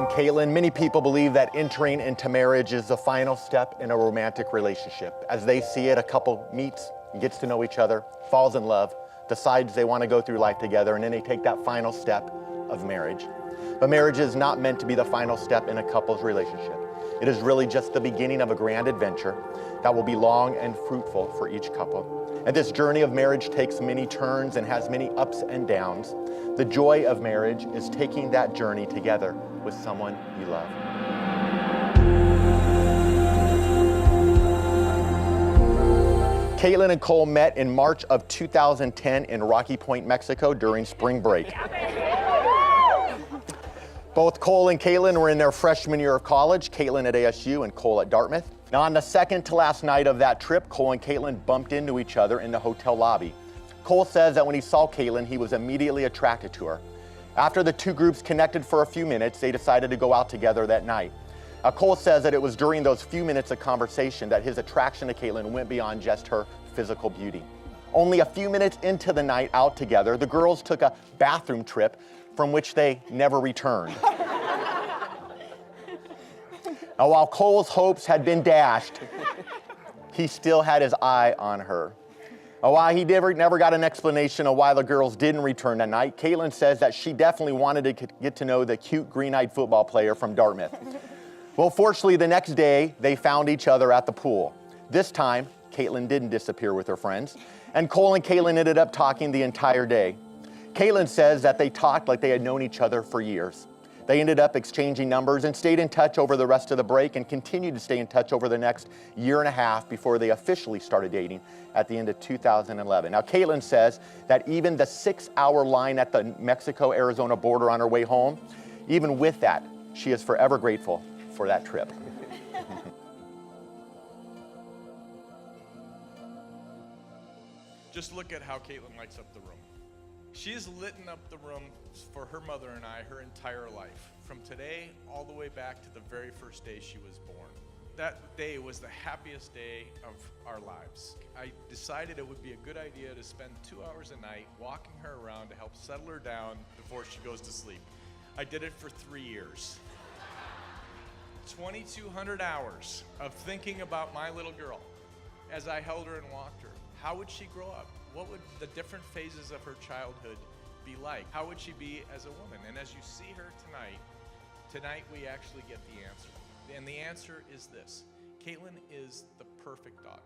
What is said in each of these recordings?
and Kaitlin, many people believe that entering into marriage is the final step in a romantic relationship. As they see it, a couple meets, gets to know each other, falls in love, decides they want to go through life together, and then they take that final step of marriage. But marriage is not meant to be the final step in a couple's relationship. It is really just the beginning of a grand adventure that will be long and fruitful for each couple. And this journey of marriage takes many turns and has many ups and downs. The joy of marriage is taking that journey together with someone you love. Kaitlin and Cole met in March of 2010 in Rocky Point, Mexico during spring break. Both Cole and Kaitlin were in their freshman year of college, Kaitlin at ASU and Cole at Dartmouth. Now, on the second to last night of that trip, Cole and Kaitlin bumped into each other in the hotel lobby. Cole says that when he saw Kaitlin, he was immediately attracted to her. After the two groups connected for a few minutes, they decided to go out together that night. Now, Cole says that it was during those few minutes of conversation that his attraction to Kaitlin went beyond just her physical beauty. Only a few minutes into the night out together, the girls took a bathroom trip from which they never returned. Now, while Cole's hopes had been dashed, he still had his eye on her. Now, while he never got an explanation of why the girls didn't return that night, Kaitlin says that she definitely wanted to get to know the cute green-eyed football player from Dartmouth. Well, fortunately, the next day, they found each other at the pool. This time, Kaitlin didn't disappear with her friends, and Cole and Kaitlin ended up talking the entire day. Kaitlin says that they talked like they had known each other for years. They ended up exchanging numbers and stayed in touch over the rest of the break and continued to stay in touch over the next year and a half before they officially started dating at the end of 2011. Now, Kaitlin says that even the 6-hour line at the Mexico-Arizona border on her way home, even with that, she is forever grateful for that trip. Just look at how Kaitlin lights up the room. She's lit up the room for her mother and I her entire life, from today all the way back to the very first day she was born. That day was the happiest day of our lives. I decided it would be a good idea to spend 2 hours a night walking her around to help settle her down before she goes to sleep. I did it for 3 years. 2,200 hours of thinking about my little girl as I held her and walked her. How would she grow up? What would the different phases of her childhood be like? How would she be as a woman? And as you see her tonight we actually get the answer. And the answer is this: Kaitlin is the perfect daughter.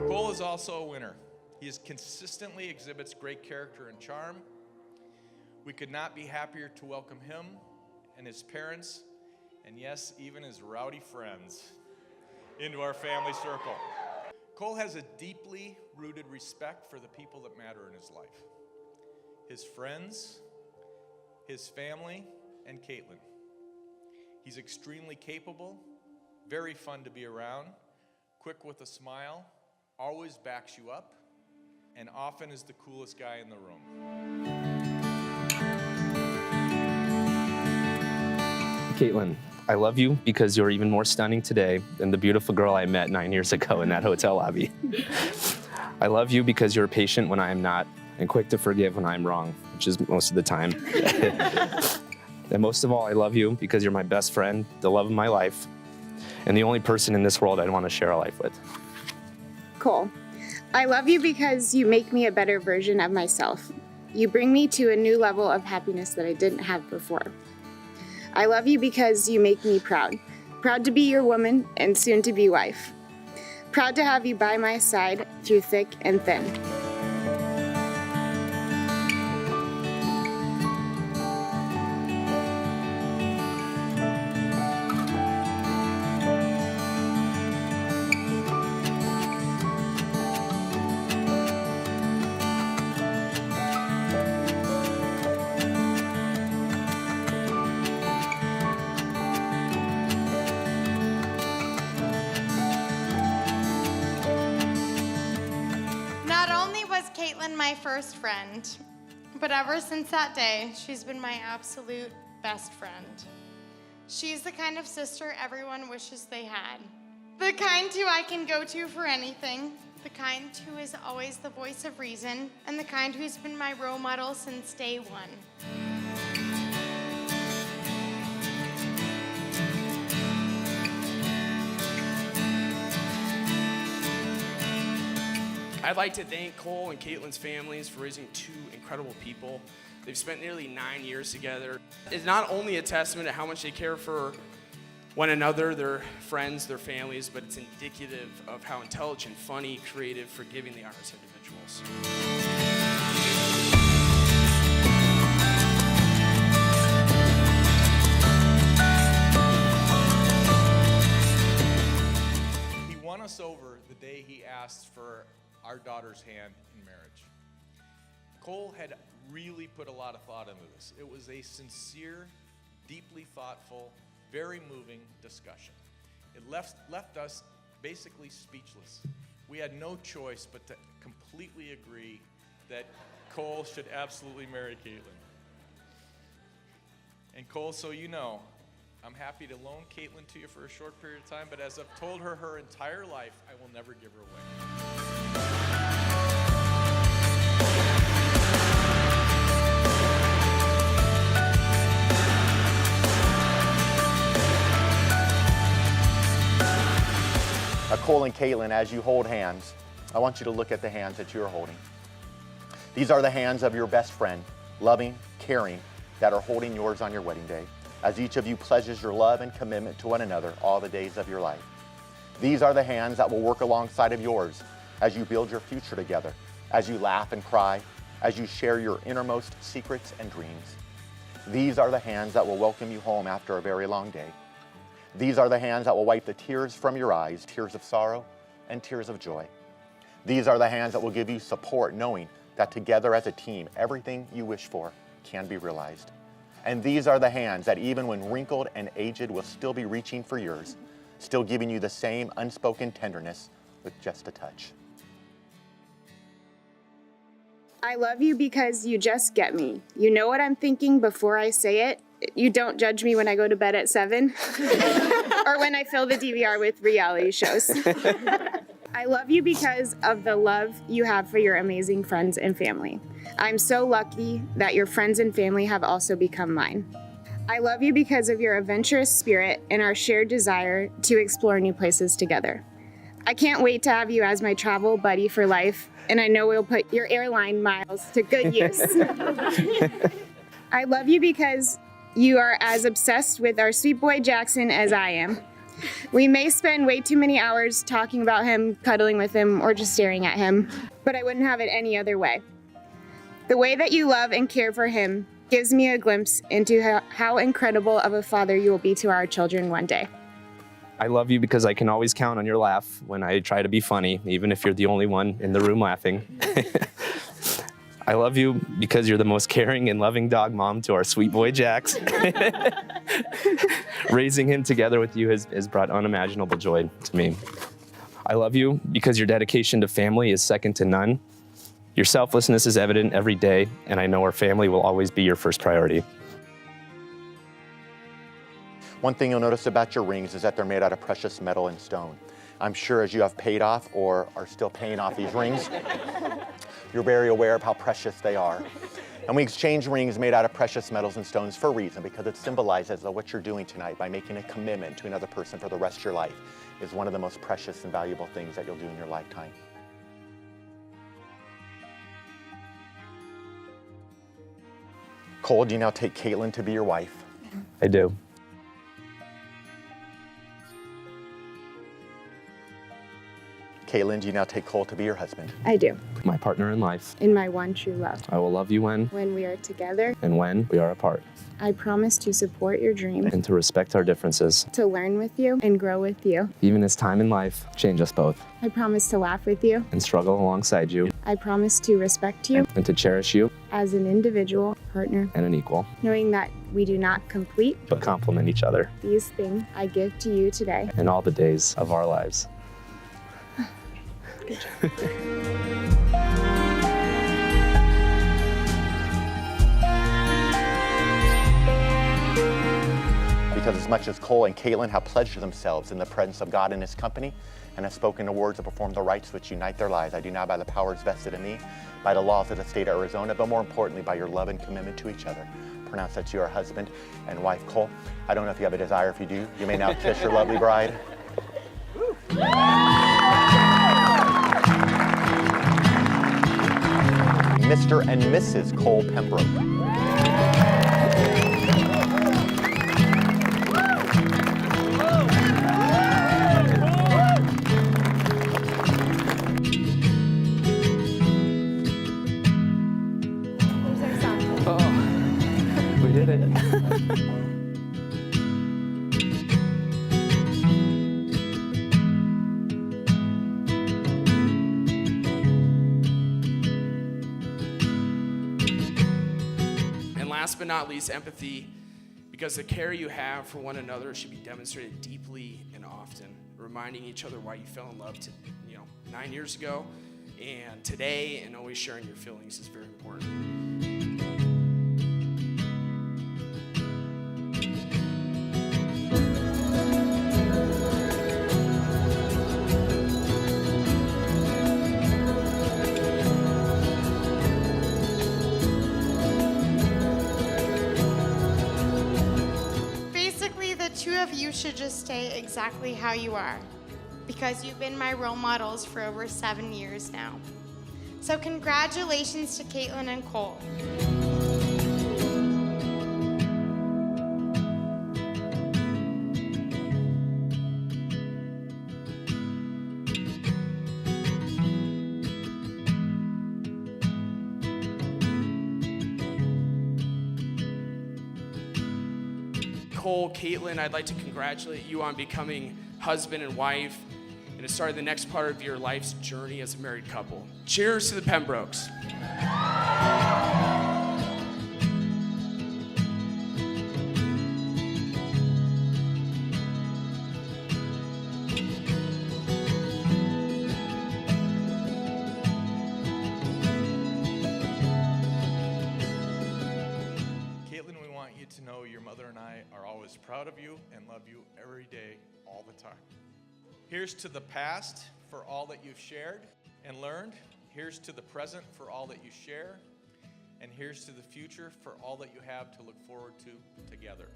Cole is also a winner. He consistently exhibits great character and charm. We could not be happier to welcome him and his parents, and yes, even his rowdy friends, into our family circle. Cole has a deeply rooted respect for the people that matter in his life: his friends, his family, and Kaitlin. He's extremely capable, very fun to be around, quick with a smile, always backs you up, and often is the coolest guy in the room. Kaitlin, I love you because you're even more stunning today than the beautiful girl I met 9 years ago in that hotel lobby. I love you because you're patient when I am not and quick to forgive when I'm wrong, which is most of the time. And most of all, I love you because you're my best friend, the love of my life, and the only person in this world I'd want to share a life with. Cole, I love you because you make me a better version of myself. You bring me to a new level of happiness that I didn't have before. I love you because you make me proud. Proud to be your woman and soon to be wife. Proud to have you by my side through thick and thin. Kaitlin, my first friend, but ever since that day, she's been my absolute best friend. She's the kind of sister everyone wishes they had. The kind who I can go to for anything, the kind who is always the voice of reason, and the kind who's been my role model since day one. I'd like to thank Cole and Kaitlin's families for raising two incredible people. They've spent nearly 9 years together. It's not only a testament to how much they care for one another, their friends, their families, but it's indicative of how intelligent, funny, creative, forgiving they are as individuals. He won us over the day he asked for our daughter's hand in marriage. Cole had really put a lot of thought into this. It was a sincere, deeply thoughtful, very moving discussion. It left us basically speechless. We had no choice but to completely agree that Cole should absolutely marry Kaitlin. And Cole, so you know, I'm happy to loan Kaitlin to you for a short period of time, but as I've told her her entire life, I will never give her away. Cole and Kaitlin, as you hold hands, I want you to look at the hands that you're holding. These are the hands of your best friend, loving, caring, that are holding yours on your wedding day, as each of you pledges your love and commitment to one another all the days of your life. These are the hands that will work alongside of yours as you build your future together, as you laugh and cry, as you share your innermost secrets and dreams. These are the hands that will welcome you home after a very long day. These are the hands that will wipe the tears from your eyes, tears of sorrow and tears of joy. These are the hands that will give you support, knowing that together as a team, everything you wish for can be realized. And these are the hands that even when wrinkled and aged will still be reaching for yours, still giving you the same unspoken tenderness with just a touch. I love you because you just get me. You know what I'm thinking before I say it. You don't judge me when I go to bed at 7 or when I fill the DVR with reality shows. I love you because of the love you have for your amazing friends and family. I'm so lucky that your friends and family have also become mine. I love you because of your adventurous spirit and our shared desire to explore new places together. I can't wait to have you as my travel buddy for life, and I know we'll put your airline miles to good use. I love you because you are as obsessed with our sweet boy Jackson as I am. We may spend way too many hours talking about him, cuddling with him, or just staring at him, but I wouldn't have it any other way. The way that you love and care for him gives me a glimpse into how incredible of a father you will be to our children one day. I love you because I can always count on your laugh when I try to be funny, even if you're the only one in the room laughing. I love you because you're the most caring and loving dog mom to our sweet boy Jax. Raising him together with you has brought unimaginable joy to me. I love you because your dedication to family is second to none. Your selflessness is evident every day, and I know our family will always be your first priority. One thing you'll notice about your rings is that they're made out of precious metal and stone. I'm sure as you have paid off or are still paying off these rings, you're very aware of how precious they are. And we exchange rings made out of precious metals and stones for a reason, because it symbolizes that what you're doing tonight by making a commitment to another person for the rest of your life is one of the most precious and valuable things that you'll do in your lifetime. Cole, do you now take Kaitlin to be your wife? I do. Kaitlin, do you now take Cole to be your husband? I do. My partner in life. In my one true love. I will love you when we are together. And when we are apart. I promise to support your dream. And to respect our differences. To learn with you and grow with you. Even as time and life change us both. I promise to laugh with you. And struggle alongside you. I promise to respect you. And to cherish you. As an individual, partner. And an equal. Knowing that we do not complete. But complement each other. These things I give to you today. And all the days of our lives. Good job. because as much as Cole and Kaitlin have pledged themselves in the presence of God in His company and have spoken the words to perform the rites which unite their lives, I do now by the powers vested in me, by the laws of the state of Arizona, but more importantly by your love and commitment to each other, pronounce that you are husband and wife. Cole, I don't know if you have a desire. If you do, you may now kiss your lovely bride. Mr. and Mrs. Cole Pembroke. We did it. And last but not least, empathy, because the care you have for one another should be demonstrated deeply and often, reminding each other why you fell in love 9 years ago and today, and always sharing your feelings is very important. Basically, the two of you should just stay exactly how you are, because you've been my role models for over 7 years now. So congratulations to Kaitlin and Cole. Cole, Kaitlin, I'd like to congratulate you on becoming husband and wife and to start the next part of your life's journey as a married couple. Cheers to the Pembrokes. Kaitlin, we want you to know your mother and I are always proud of you and love you every day, all the time. Here's to the past for all that you've shared and learned. Here's to the present for all that you share. And here's to the future for all that you have to look forward to together.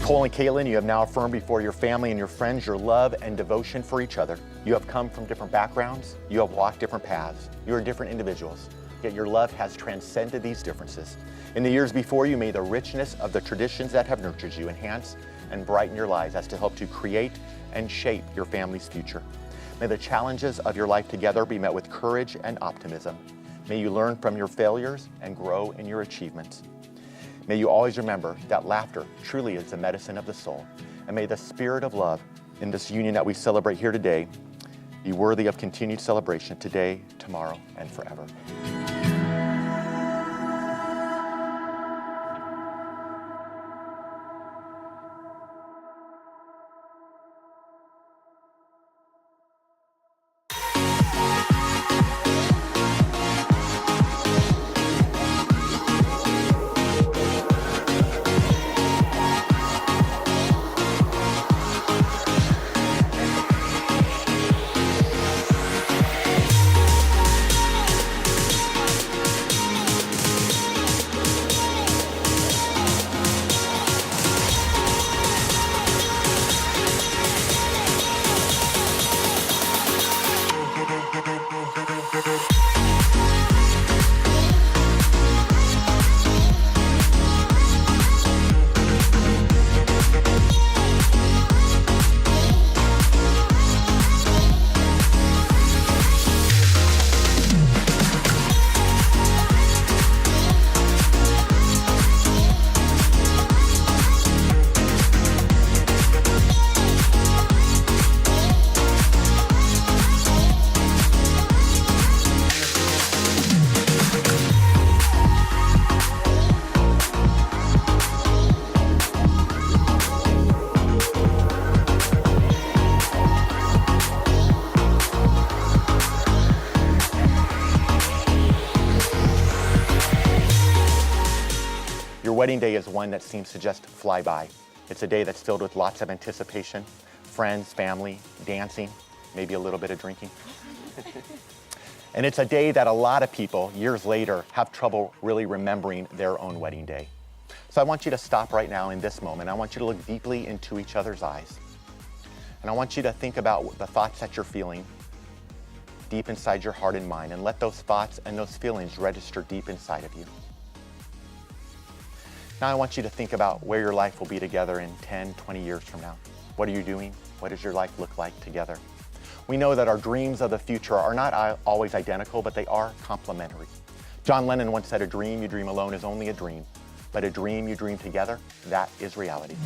Cole and Kaitlin, you have now affirmed before your family and your friends your love and devotion for each other. You have come from different backgrounds. You have walked different paths. You are different individuals, yet your love has transcended these differences. In the years before you, may the richness of the traditions that have nurtured you enhance and brighten your lives as to help to create and shape your family's future. May the challenges of your life together be met with courage and optimism. May you learn from your failures and grow in your achievements. May you always remember that laughter truly is the medicine of the soul. And may the spirit of love in this union that we celebrate here today be worthy of continued celebration today, tomorrow, and forever. wedding day is one that seems to just fly by. It's a day that's filled with lots of anticipation, friends, family, dancing, maybe a little bit of drinking. And it's a day that a lot of people, years later, have trouble really remembering their own wedding day. So I want you to stop right now in this moment. I want you to look deeply into each other's eyes. And I want you to think about the thoughts that you're feeling deep inside your heart and mind, and let those thoughts and those feelings register deep inside of you. Now I want you to think about where your life will be together in 10, 20 years from now. What are you doing? What does your life look like together? We know that our dreams of the future are not always identical, but they are complementary. John Lennon once said, "A dream you dream alone is only a dream, but a dream you dream together, that is reality."